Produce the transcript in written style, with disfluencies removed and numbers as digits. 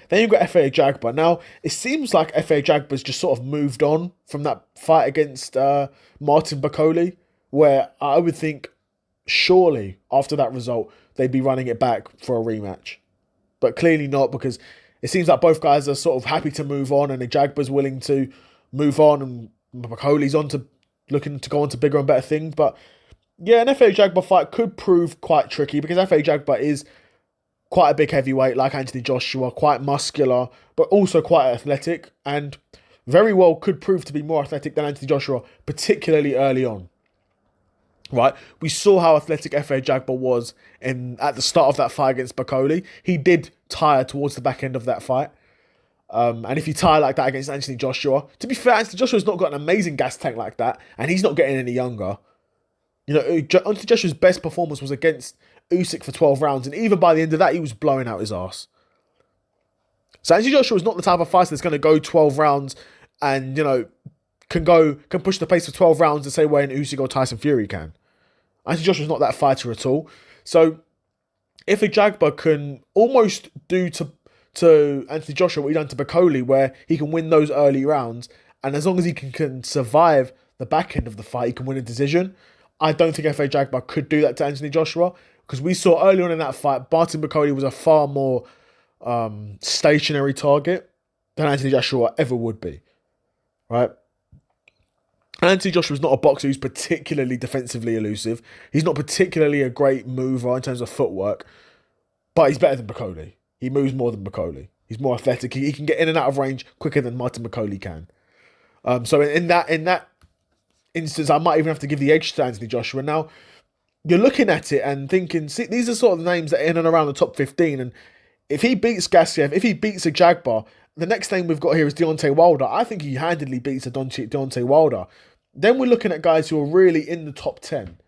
Then you've got Efe Ajagba. Now, it seems like Efe Ajagba's just sort of moved on from that fight against Martin Bakole, where I would think surely after that result, they'd be running it back for a rematch. But clearly not, because it seems like both guys are sort of happy to move on, and Ajagba's willing to move on, and Bakole's on to looking to go on to bigger and better things. But yeah, an Efe Ajagba fight could prove quite tricky, because Efe Ajagba is quite a big heavyweight like Anthony Joshua, quite muscular, but also quite athletic, and very well could prove to be more athletic than Anthony Joshua, particularly early on. Right, we saw how athletic Efe Ajagba was at the start of that fight against Bakole. He did tire towards the back end of that fight. And if you tire like that against Anthony Joshua, to be fair, Anthony Joshua's not got an amazing gas tank like that, and he's not getting any younger. You know, Anthony Joshua's best performance was against Usyk for 12 rounds, and even by the end of that, he was blowing out his ass. So Anthony Joshua is not the type of fighter that's going to go 12 rounds and, you know, can push the pace for 12 rounds the same way an Usyk or Tyson Fury can. Anthony Joshua's not that fighter at all. So if Ajagba can almost do to Anthony Joshua what he done to Bakole, where he can win those early rounds, and as long as he can survive the back end of the fight, he can win a decision. I don't think Efe Ajagba could do that to Anthony Joshua, because we saw early on in that fight, Martin Bakole was a far more stationary target than Anthony Joshua ever would be, right? Anthony Joshua's not a boxer who's particularly defensively elusive. He's not particularly a great mover in terms of footwork, but he's better than Bakole. He moves more than Bakole. He's more athletic. He can get in and out of range quicker than Martin Bakole can. So in that instance, I might even have to give the edge to Anthony Joshua. Now, you're looking at it and thinking, see, these are sort of the names that are in and around the top 15, and if he beats Gassiev, if he beats Ajagba, the next thing we've got here is Deontay Wilder. I think he handedly beats Deontay Wilder. Then we're looking at guys who are really in the top 10.